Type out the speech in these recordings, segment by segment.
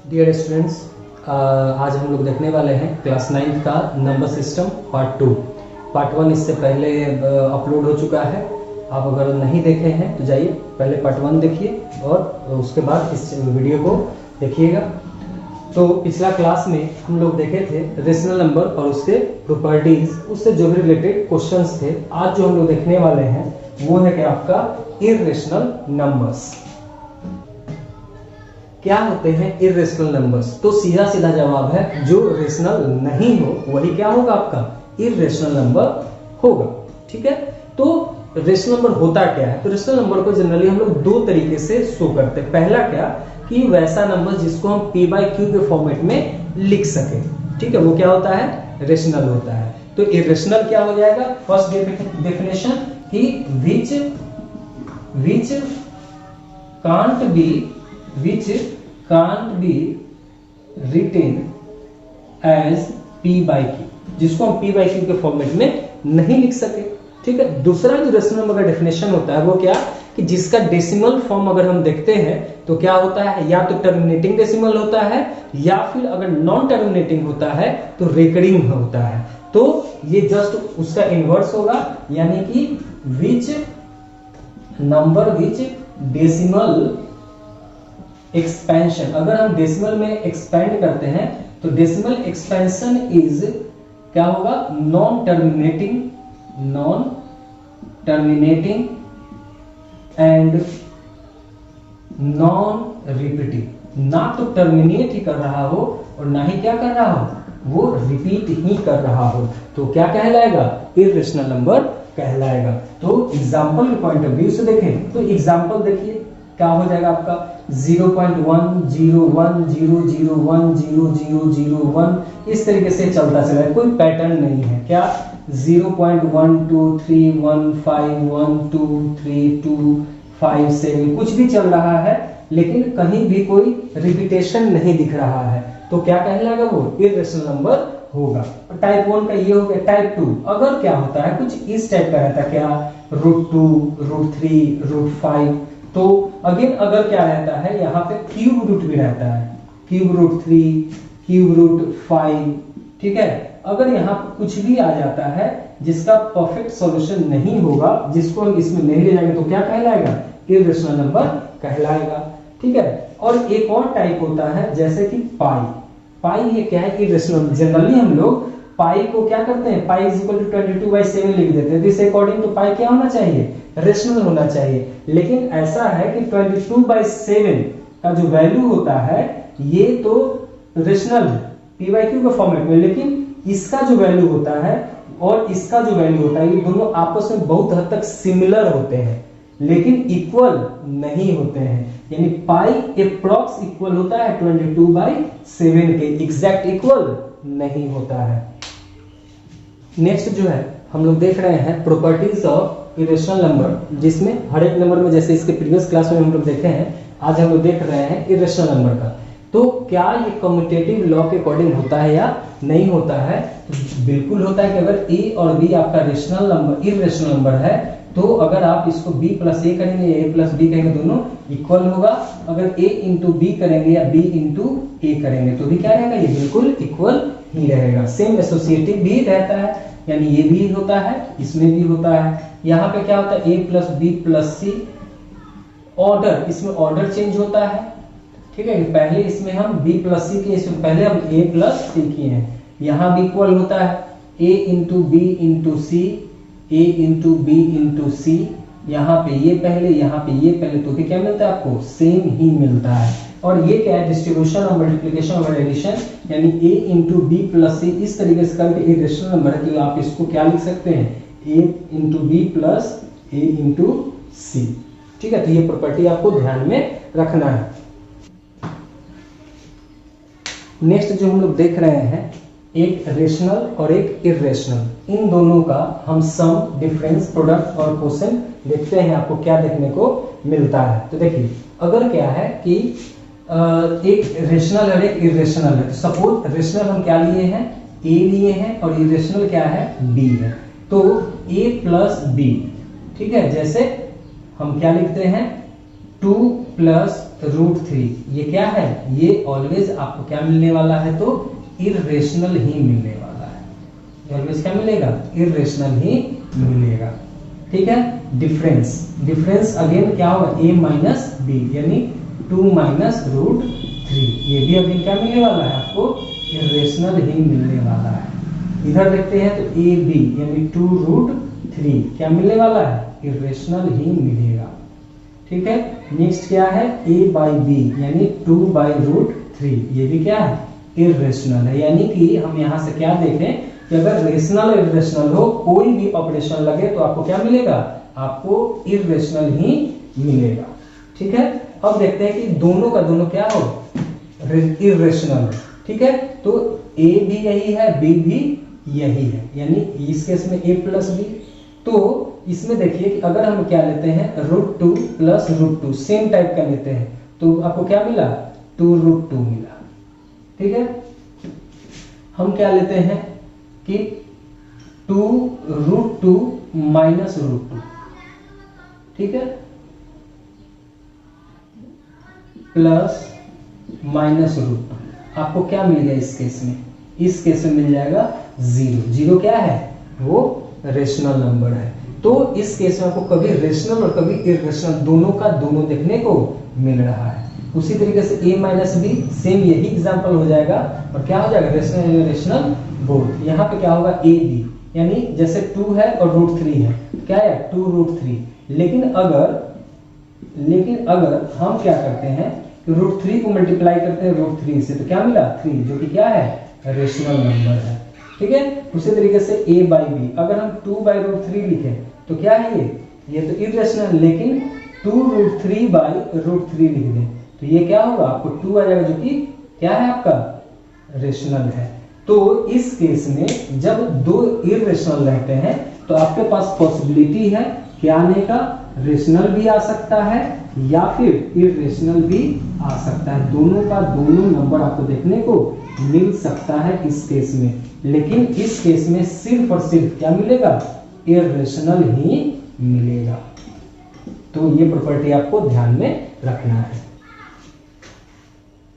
Dear students, आज हम लोग देखने वाले हैं क्लास 9 का नंबर सिस्टम पार्ट 2। पार्ट 1 इससे पहले अपलोड हो चुका है। आप अगर नहीं देखे हैं तो जाइए पहले पार्ट 1 देखिए और उसके बाद इस वीडियो को देखिएगा। तो पिछला क्लास में हम लोग देखे थे रेशनल नंबर और उसके प्रॉपर्टीज, उससे जो भी रिलेटेड क्वेश्चंस थे। आज जो हम लोग देखने वाले हैं वो है कि आपका इर्रेशनल नंबर्स। क्या होते हैं इर्रेशनल नंबर्स? तो सीधा सीधा जवाब है जो रेशनल नहीं हो वही क्या होगा, आपका इर्रेशनल नंबर होगा। ठीक है, तो रेशनल नंबर होता क्या है? तो रेशनल नंबर को जनरली हम लोग दो तरीके से शो करते हैं। पहला क्या कि वैसा नंबर जिसको हम p/q के फॉर्मेट में लिख सके। ठीक है, वो क्या होता है? रेशनल होता है। तो इर्रेशनल क्या हो जाएगा? फर्स्ट डेफिनेशन कि which can't be written as p/q, जिसको हम p/q के फॉर्मेट में नहीं लिख सके। ठीक है, दूसरा जो रेशनल नंबर का डेफिनेशन होता है वो क्या कि जिसका डेसिमल फॉर्म अगर हम देखते हैं तो क्या होता है, या तो टर्मिनेटिंग डेसिमल होता है या फिर अगर नॉन टर्मिनेटिंग होता है तो रेकरिंग होता है। तो ये जस्ट उसका इनवर्स होगा, यानी कि विच डेसिमल एक्सपेंशन, अगर हम डेसिमल में एक्सपेंड करते हैं तो डेसिमल एक्सपेंशन इज क्या होगा? Non terminating and non repeating. ना तो टर्मिनेट ही कर रहा हो और ना ही क्या कर रहा हो, वो रिपीट ही कर रहा हो, तो क्या कहलाएगा? इर्रेशनल नंबर कहलाएगा। तो एग्जांपल के पॉइंट ऑफ व्यू से देखें तो एग्जांपल देखिए क्या हो जाएगा आपका 0.10100100001 इस तरीके से चलता चला है, कोई पैटर्न नहीं है। क्या 0.12315123257 कुछ भी चल रहा है लेकिन कहीं भी कोई रिपीटेशन नहीं दिख रहा है, तो क्या कहलाएगा? वो इर्रेशनल नंबर होगा। टाइप 1 का ये हो गया। टाइप 2 अगर क्या होता है, कुछ इस टाइप का रहता है, क्या √2 √3 √5। तो अगेन अगर क्या रहता है, यहाँ पे क्यूब रूट भी रहता है, क्यूब √3 क्यूब √5। ठीक है, अगर यहाँ पे कुछ भी आ जाता है जिसका परफेक्ट सॉल्यूशन नहीं होगा, जिसको हम इसमें नहीं ले जाएंगे, तो क्या कहलाएगा? इर्रेशनल नंबर कहलाएगा। ठीक है, और एक और टाइप होता है जैसे कि पाई ये क्या है? इर्रेशनल। जनरली हम लोग पाई को क्या करते हैं, पाई इज इक्वल टू 22/7 लिख देते हैं। दिस अकॉर्डिंग टू पाई क्या होना चाहिए? रेशनल होना चाहिए। लेकिन ऐसा है कि 22/7 का जो वैल्यू होता है ये तो रेशनल p/q के फॉर्मेट में, लेकिन इसका जो वैल्यू होता है और इसका जो वैल्यू होता है ये दोनों आपस में बहुत हद तक सिमिलर होते हैं लेकिन इक्वल नहीं होते हैं। यानी पाई एप्रॉक्स इक्वल होता है 22/7 के, एग्जैक्ट इक्वल नहीं होता है। नेक्स्ट जो है हम लोग देख रहे हैं प्रॉपर्टीज ऑफ इर्रेशनल नंबर, जिसमें हर एक नंबर में, जैसे इसके प्रीवियस क्लास में हम लोग देखे हैं, आज हम लोग देख रहे हैं इर्रेशनल नंबर का। तो क्या ये कम्यूटेटिव लॉ के अकॉर्डिंग होता है या नहीं होता है? तो बिल्कुल होता है कि अगर a और b आपका रेशनल नंबर इर्रेशनल नंबर है तो अगर आप इसको b + a करेंगे या a + b करेंगे दोनों इक्वल होगा। अगर a × b करेंगे या b × a करेंगे तो भी क्या रहेगा? ये बिल्कुल इक्वल ही रहेगा। सेम एसोसिएटिव भी रहता है, यानी ये भी होता है, इसमें भी होता है। यहाँ पे क्या होता है? a + b + c। ऑर्डर, इसमें ऑर्डर चेंज होता है। ठीक है, पहले इसमें हम b + c के, इसमें पहले हम a + c किए हैं। यहाँ भी इक्वल होता है a × b × c, a × b × c। यहाँ पे ये पहले, यहाँ पे ये पहले, तो भी क्या मिलता है आपको? सेम ही मिलता है। और ये क्या है? डिस्ट्रीब्यूशन और मल्टीप्लिकेशन और एडिशन, यानी a × b + c इस तरीके से करके इर्रेशनल नंबर है कि आप इसको क्या लिख सकते हैं? a × b + a × c। ठीक है, तो ये प्रॉपर्टी आपको ध्यान में रखना है। नेक्स्ट जो हम लोग देख रहे हैं, एक रेशनल और एक इर्रेशनल, इन दोनों का हम सम, डिफरेंस, प्रोडक्ट और क्वोशेंट देखते हैं, आपको क्या देखने को मिलता है। तो देखिए अगर क्या है कि एक रेशनल और एक इर्रेशनल है, सपोज रेशनल हम क्या लिए हैं? a लिए हैं और इर्रेशनल क्या है? b है। तो a + b, ठीक है, जैसे हम क्या लिखते हैं? 2 + √3, ये क्या है, ये ऑलवेज आपको क्या मिलने वाला है, तो इर्रेशनल ही मिलने वाला है। ऑलवेज क्या मिलेगा, इर्रेशनल ही मिलेगा। ठीक है, डिफरेंस अगेन क्या होगा, a माइनस बी, यानी 2 माइनस √3, ये भी अगेन क्या मिलने वाला है आपको, इर्रेशनल ही मिलने वाला है। इधर देखते हैं तो ए बी यानी 2√3 क्या मिलने वाला है, इर्रेशनल ही मिलेगा। ठीक है, नेक्स्ट क्या है, a/b यानी 2/√3, ये भी क्या है, इर्रेशनल है। यानी कि हम यहाँ से क्या देखें कि अगर रेशनल और इर्रेशनल हो, कोई भी ऑपरेशन लगे तो आपको क्या मिलेगा, आपको इर्रेशनल ही मिलेगा। ठीक है, अब देखते हैं कि दोनों का दोनों क्या हो, इर्रेशनल है। ठीक है, तो a भी यही है, b भी यही है, यानी इस केस में a प्लस b। तो इसमें देखिए कि अगर हम क्या लेते हैं, √2 प्लस √2 सेम टाइप का लेते हैं तो आपको क्या मिला, 2√2 मिला। ठीक है, हम क्या लेते हैं कि 2√2 माइनस √2, ठीक है, प्लस माइनस √2, आपको क्या मिल गया इस केस में, इस केस में मिल जाएगा 0। 0 क्या है, वो रेशनल नंबर है। तो इस केस में आपको कभी रेशनल और कभी इर्रेशनल दोनों का दोनों देखने को मिल रहा है। उसी तरीके से a माइनस बी सेम यही एग्जांपल हो जाएगा, और क्या हो जाएगा, रेशनल इर्रेशनल बोथ। यहाँ पे क्या होगा, a b यानी जैसे 2 है और √3 है, क्या है 2√3। लेकिन अगर हम क्या करते हैं कि √3 को मल्टीप्लाई करते हैं √3 से, तो क्या मिला 3, जो कि क्या है, रेशनल नंबर है। ठीक है, उसी तरीके से a/b अगर हम 2/√3 लिखें तो क्या है, ये तो इर्रेशनल, लेकिन 2√3/√3 लिख दें तो ये क्या होगा, आपको 2 आ जाएगा, जो कि क्या है आपका रेशनल है। तो इस केस में जब दो इर्रेशनल रहते हैं तो आपके पास पॉसिबिलिटी है क्या आने का, रेशनल भी आ सकता है या फिर इर्रेशनल भी आ सकता है। दोनों का दोनों नंबर आपको देखने को मिल सकता है इस केस में, लेकिन इस केस में सिर्फ और सिर्फ क्या मिलेगा, इर्रेशनल ही मिलेगा। तो ये प्रॉपर्टी आपको ध्यान में रखना है।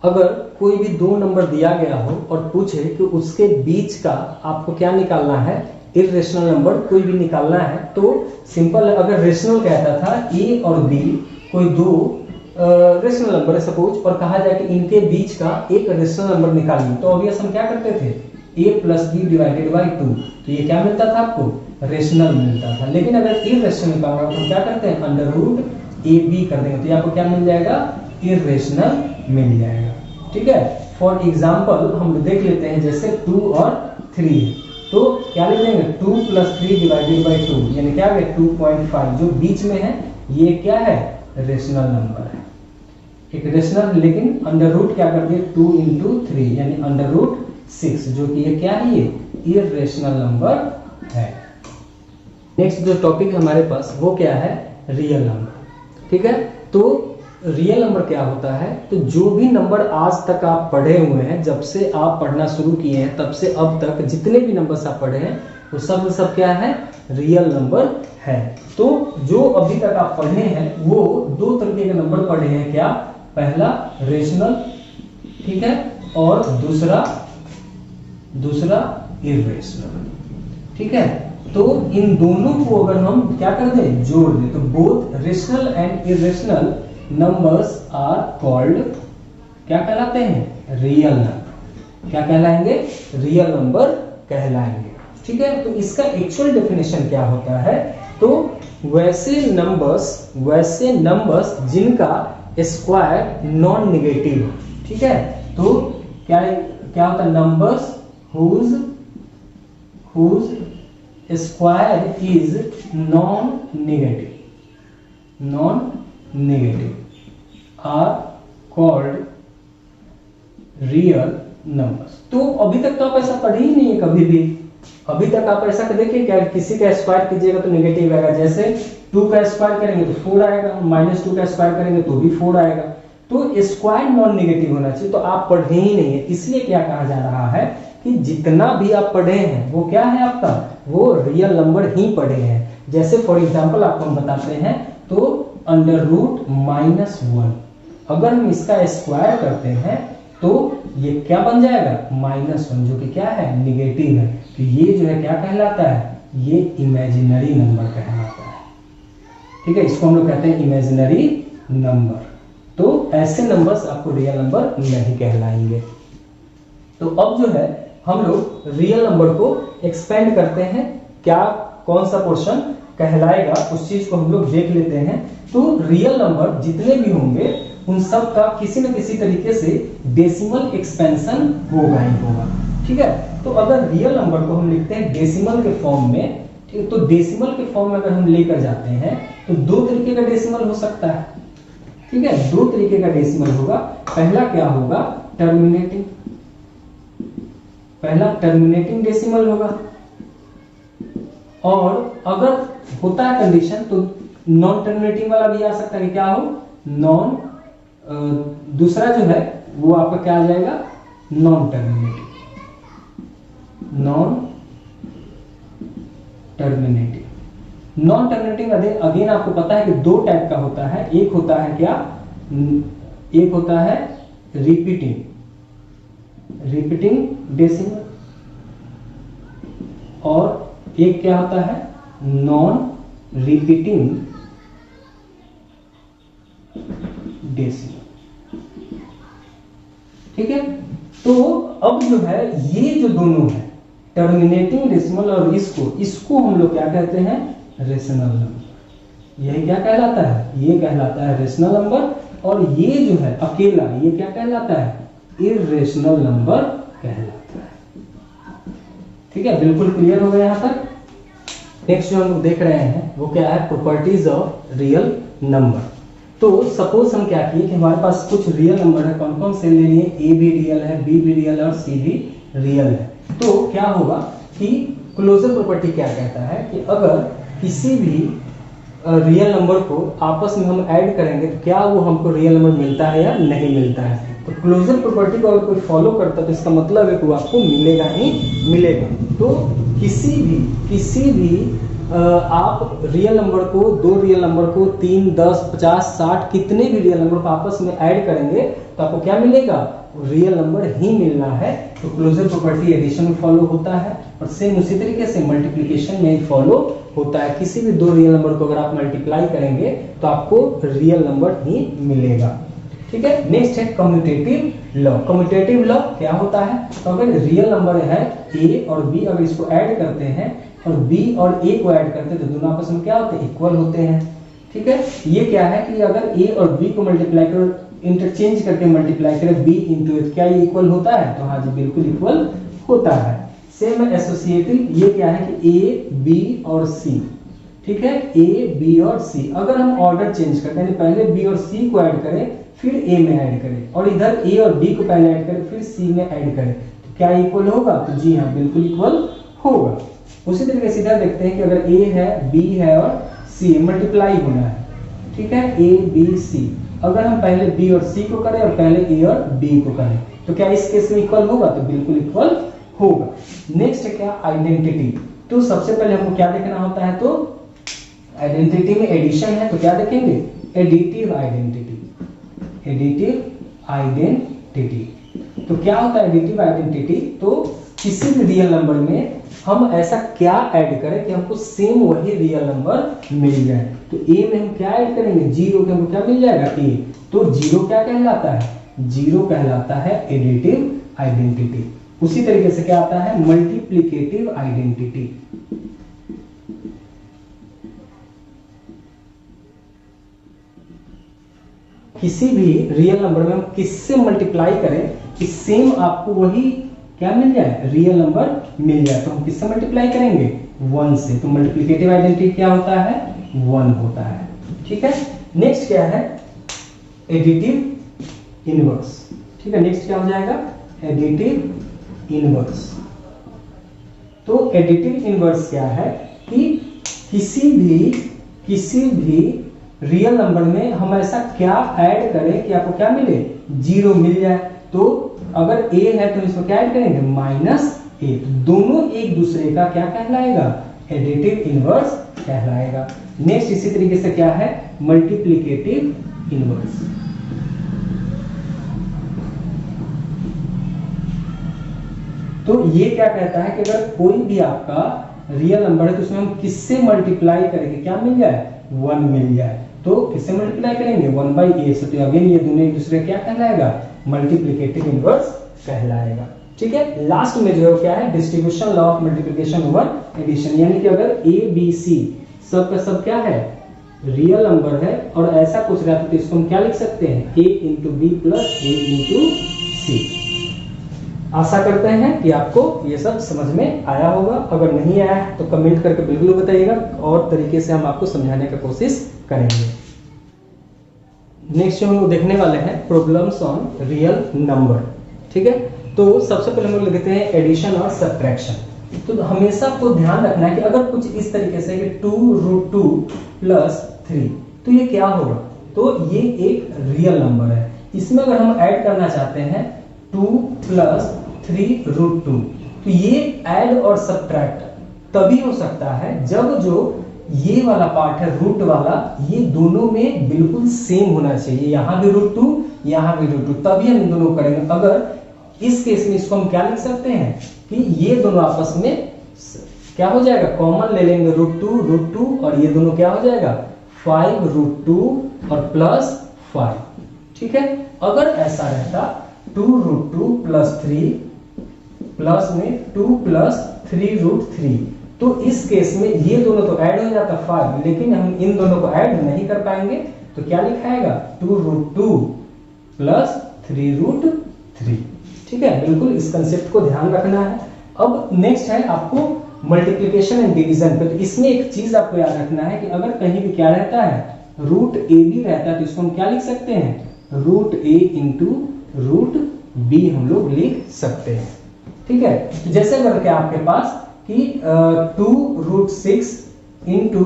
अगर कोई भी दो नंबर दिया गया हो और पूछे कि उसके बीच का आपको क्या निकालना है, इर्रेशनल नंबर कोई भी निकालना है, तो सिंपल है। अगर रेशनल कहता था a और b कोई दो रेशनल नंबर है सपोज, और कहा जाए कि इनके बीच का एक रेशनल नंबर निकालिए, तो ऑब्वियस हम क्या करते थे, a plus b divided by 2, तो ये क्या मिलता था आपको, रेशनल मिलता था। लेकिन अगर इर्रेशनल निकालना हो तो हम क्या करते हैं, √ab कर देंगे, तो ये आपको क्या मिल जाएगा, इर्रेशनल मिल जाएगा। ठीक है, फॉर एग्जाम्पल हम देख लेते हैं, जैसे 2 और 3 है, तो क्या लिख देंगे 2 प्लस 3 डिवाइडेड बाई 2, यानी क्या है 2.5, जो बीच में है ये क्या है, रेशनल नंबर है, एक रेशनल। लेकिन अंडर रूट क्या कर दिए, 2 into 3 यानी √6, जो कि ये क्या है, ये इर्रेशनल नंबर है। नेक्स्ट जो टॉपिक हमारे पास वो क्या है, रियल नंबर। ठीक है, तो रियल नंबर क्या होता है, तो जो भी नंबर आज तक आप पढ़े हुए हैं, जब से आप पढ़ना शुरू किए हैं तब से अब तक जितने भी नंबर्स आप पढ़े हैं वो सब क्या है, रियल नंबर है। तो जो अभी तक आप पढ़े हैं वो दो तरीके के नंबर पढ़े हैं, क्या, पहला रेशनल, ठीक है, और दूसरा इर्रेशनल। ठीक है, तो इन दोनों को अगर हम क्या कर दें, जोड़ दें, तो both rational and irrational numbers are called, क्या कहलाते हैं, रियल नंबर। क्या कहलाएंगे, रियल नंबर कहलाएंगे। ठीक है, तो इसका एक्चुअल डेफिनेशन क्या होता है, तो वैसे नंबर्स जिनका स्क्वायर नॉन नेगेटिव हो। ठीक है, तो क्या होता है, numbers whose square is non-negative are called real numbers। तो अभी तक तो आप ऐसा पढ़े ही नहीं है कभी भी। अभी तक आप ऐसा देखिए, क्या किसी का स्क्वायर कीजिएगा तो नेगेटिव आएगा, जैसे 2 का स्क्वायर करेंगे तो 4 आएगा, -2 का स्क्वायर करेंगे तो भी 4 आएगा। तो स्क्वायर नॉन नेगेटिव होना चाहिए, तो आप पढ़े ही नहीं है। इसलिए क्या कहा जा रहा है कि जितना भी आप पढ़े हैं वो क्या है आपका, वो रियल नंबर ही पढ़े हैं। जैसे फॉर एग्जांपल आपको हम बताते हैं, तो √-1 अगर हम इसका स्क्वायर करते हैं तो ये क्या बन जाएगा, -1, जो कि क्या है, निगेटिव है। तो ये जो है क्या कहलाता है, ये इमेजिनरी नंबर कहलाता है। ठीक है, इसको हम लोग कहते हैं इमेजिनरी नंबर। तो ऐसे नंबर्स आपको रियल नंबर नहीं कहलाएंगे। तो अब जो है हम लोग रियल नंबर को एक्सपेंड करते हैं, क्या कौन सा पोर्शन कहलाएगा उस चीज को हम लोग देख लेते हैं। तो रियल नंबर जितने भी होंगे उन सब का किसी न किसी तरीके से डेसिमल एक्सपेंशन होगा ही होगा। ठीक है, तो अगर रियल नंबर को हम लिखते हैं डेसिमल के फॉर्म में, ठीक है, तो डेसिमल के फॉर्म में अगर हम लेकर जाते हैं तो दो तरीके का डेसिमल हो सकता है। ठीक है, दो तरीके का डेसिमल होगा। पहला क्या होगा, टर्मिनेटिंग, पहला टर्मिनेटिंग डेसिमल होगा। और अगर होता है कंडीशन तो नॉन टर्मिनेटिंग वाला भी आ सकता है, क्या हो, नॉन, दूसरा जो है वो आपका क्या आ जाएगा, non terminating, non terminating. Non terminating again आपको पता है कि दो टाइप का होता है, एक होता है क्या, एक होता है रिपीटिंग, रिपीटिंग डेसिमल, और एक क्या होता है, नॉन रिपीटिंग डेसिमल। ठीक है, तो अब जो है ये जो दोनों है टर्मिनेटिंग डेसिमल और इसको हम लोग क्या कहते हैं, रेशनल नंबर। यही क्या कहलाता है, ये कहलाता है रेशनल नंबर। और ये जो है अकेला, ये क्या कहलाता है, इर्रेशनल नंबर कहलाता है। ठीक है, बिल्कुल क्लियर हो गया यहाँ तक। नेक्स्ट जो हम लोग देख रहे हैं वो क्या है, प्रॉपर्टीज ऑफ रियल नंबर। तो सपोज हम क्या किए कि हमारे पास कुछ रियल नंबर है, कौन कौन से ले लिए, ए भी रियल है, बी भी रियल है और सी भी रियल है। तो क्या होगा कि क्लोजर प्रॉपर्टी क्या कहता है कि अगर किसी भी रियल नंबर को आपस में हम ऐड करेंगे तो क्या वो हमको रियल नंबर मिलता है या नहीं मिलता है। तो क्लोजर प्रॉपर्टी को अगर कोई फॉलो करता है तो इसका मतलब है कि वो आपको मिलेगा ही मिलेगा। तो किसी भी आप रियल नंबर को, दो रियल नंबर को, 3, 10, 50, 60 कितने भी रियल नंबर को आपस में ऐड करेंगे तो आपको क्या मिलेगा, रियल नंबर ही मिलना है। तो क्लोजर प्रॉपर्टी एडिशन में फॉलो होता है और सेम उसी तरीके से मल्टीप्लिकेशन में फॉलो होता है। किसी भी दो रियल नंबर को अगर आप मल्टीप्लाई करेंगे तो आपको रियल नंबर ही मिलेगा। ठीक है, नेक्स्ट है कम्यूटेटिव लॉ। कम्यूटेटिव लॉ क्या होता है, तो अगर रियल नंबर है ए और बी, अगर इसको ऐड करते हैं और बी और ए को ऐड करते हैं तो दोनों आपस में क्या होते हैं, इक्वल होते हैं। ठीक है, ये क्या है कि अगर ए और बी को मल्टीप्लाई करो, इंटरचेंज करके मल्टीप्लाई करें बी इंटू ए, क्या ये इक्वल होता है, तो हाँ जी बिल्कुल इक्वल होता है। सेम है एसोसिएटिव, ये क्या है कि ए बी और सी, ठीक है, ए बी और सी, अगर हम ऑर्डर चेंज करते हैं, पहले बी और सी को ऐड करें फिर ए में ऐड करें, और इधर ए और बी को पहले ऐड करें फिर सी में ऐड करें, तो क्या इक्वल होगा, तो जी हाँ बिल्कुल इक्वल होगा। उसी तरीके से इधर देखते हैं कि अगर ए है, बी है और सी, मल्टीप्लाई होना है, ठीक है, ए बी सी, अगर हम पहले बी और सी को करें और पहले ए और बी को करें तो क्या इस केस में इक्वल होगा, तो बिल्कुल इक्वल होगा। नेक्स्ट है क्या, आइडेंटिटी। तो सबसे पहले हमको क्या देखना होता है, तो आइडेंटिटी में एडिशन है तो क्या देखेंगे, एडिटिव आइडेंटिटी, एडिटिव आइडेंटिटी। तो क्या होता है एडिटिव आइडेंटिटी, तो किसी भी रियल नंबर में हम ऐसा क्या ऐड करें कि हमको सेम वही रियल नंबर मिल जाए। तो ए में हम क्या ऐड करेंगे, जीरो के हमको क्या मिल जाएगा, ए, तो जीरो क्या कहलाता है, जीरो कहलाता है एडिटिव आइडेंटिटी। उसी तरीके से क्या आता है, मल्टीप्लिकेटिव आइडेंटिटी। किसी भी रियल नंबर में हम किससे मल्टीप्लाई करें कि सेम आपको वही क्या मिल जाए, रियल नंबर मिल जाए, तो हम किससे मल्टीप्लाई करेंगे, 1 से। तो मल्टीप्लिकेटिव आइडेंटिटी क्या होता है, 1 होता है। ठीक है, नेक्स्ट क्या है, एडिटिव इनवर्स। ठीक है, नेक्स्ट क्या हो जाएगा, एडिटिव इनवर्स। तो एडिटिव इनवर्स क्या है कि किसी भी रियल नंबर में हम ऐसा क्या ऐड करें कि आपको क्या मिले, जीरो मिल जाए। तो अगर a है तो इसको क्या ऐड करेंगे, -a, तो दोनों एक दूसरे का क्या कहलाएगा, एडिटिव इनवर्स कहलाएगा। नेक्स्ट इसी तरीके से क्या है, मल्टीप्लिकेटिव इनवर्स। तो ये क्या कहता है कि अगर कोई भी आपका रियल नंबर है तो उसमें हम किससे मल्टीप्लाई करेंगे, क्या मिल जाए, 1 मिल जाए। तो किससे मल्टीप्लाई करेंगे, 1/a से। तो अगेन ये दोनों एक दूसरे क्या कहलाएगा, मल्टीप्लिकेटिव इनवर्स कहलाएगा। ठीक है, लास्ट में जो क्या है, distribution law of multiplication over addition, यानी कि अगर a b c सब का सब क्या है, रियल नंबर है और ऐसा कुछ रहता है तो इसको हम क्या लिख सकते हैं, a into B plus a into C. आशा करते हैं कि आपको ये सब समझ में आया होगा। अगर नहीं आया है तो कमेंट करके बिल्कुल बताइएगा, और तरीके से हम आपको समझाने की कोशिश करेंगे। नेक्स्ट हम लोग देखने वाले हैं प्रॉब्लम्स ऑन रियल नंबर। ठीक है, तो सबसे पहले हम लोग लिखते हैं एडिशन और सब्ट्रैक्शन। तो हमेशा आपको ध्यान रखना है कि अगर कुछ इस तरीके से कि 2√2 प्लस 3, तो ये क्या होगा, तो ये एक रियल नंबर है। इसमें अगर हम ऐड करना चाहते हैं 2 प्लस 3√2, तो ये ऐड और सब्ट्रैक्ट तभी हो सकता है जब जो ये वाला पार्ट है रूट वाला, ये दोनों में बिल्कुल सेम होना चाहिए, यहाँ भी √2 यहाँ भी √2, तभी हम इन दोनों को करेंगे। अगर इस केस में इसको हम क्या लिख सकते हैं कि ये दोनों आपस में क्या हो जाएगा, कॉमन ले लेंगे √2 और ये दोनों क्या हो जाएगा 5√2 और प्लस 5। ठीक है, अगर ऐसा रहता 2√2 प्लस 3 प्लस में 2 प्लस 3√3, तो इस केस में ये दोनों तो ऐड हो जाता 5, लेकिन हम इन दोनों को ऐड नहीं कर पाएंगे, तो क्या लिखाएगा 2√2 प्लस 3√3। ठीक है, बिल्कुल इस कंसेप्ट को ध्यान रखना है। अब नेक्स्ट है आपको मल्टीप्लिकेशन एंड डिवीजन पे। तो इसमें एक चीज आपको याद रखना है कि अगर कहीं भी क्या रहता है, √a भी रहता है, तो इसको हम क्या लिख सकते हैं, √a इंटू √b हम लोग लिख सकते हैं। ठीक है, तो जैसे अगर क्या आपके पास कि 2√6 इंटू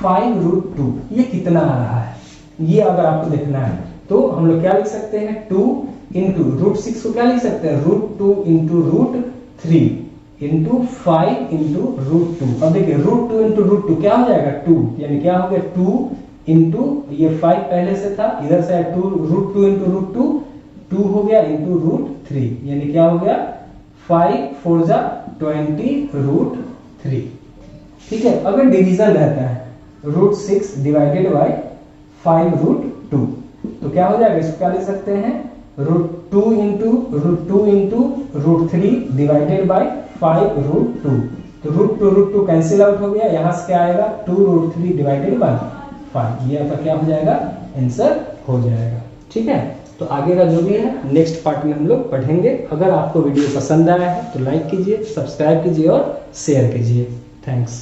5√2, ये कितना आ रहा है, ये अगर आपको देखना है तो हम लोग क्या लिख सकते हैं, 2 इंटू √6 को क्या लिख सकते हैं, √2 इंटू √3 इंटू 5 इंटू √2। अब देखिए √2 इंटू √2 क्या हो जाएगा 2, यानी क्या हो गया 2 इंटू ये 5 पहले से था, इधर से 2√2 इंटू √2 2 हो गया इंटू √3, यानी क्या हो गया 5 4 जा 20√3। ठीक है, अगर डिवीजन रहता है √6 डिवाइडेड बाय 5√2, तो क्या हो जाएगा, इसको क्या लिख सकते हैं, √2 इंटू √3 डिवाइडेड बाय 5√2। तो √2 कैंसिल आउट हो गया, यहां से क्या आएगा 2√3 डिवाइडेड बाय 5, ये आपका क्या हो जाएगा, आंसर हो जाएगा। ठीक है, तो आगे का जो भी है नेक्स्ट पार्ट में हम लोग पढ़ेंगे। अगर आपको वीडियो पसंद आया है तो लाइक कीजिए, सब्सक्राइब कीजिए और शेयर कीजिए। थैंक्स।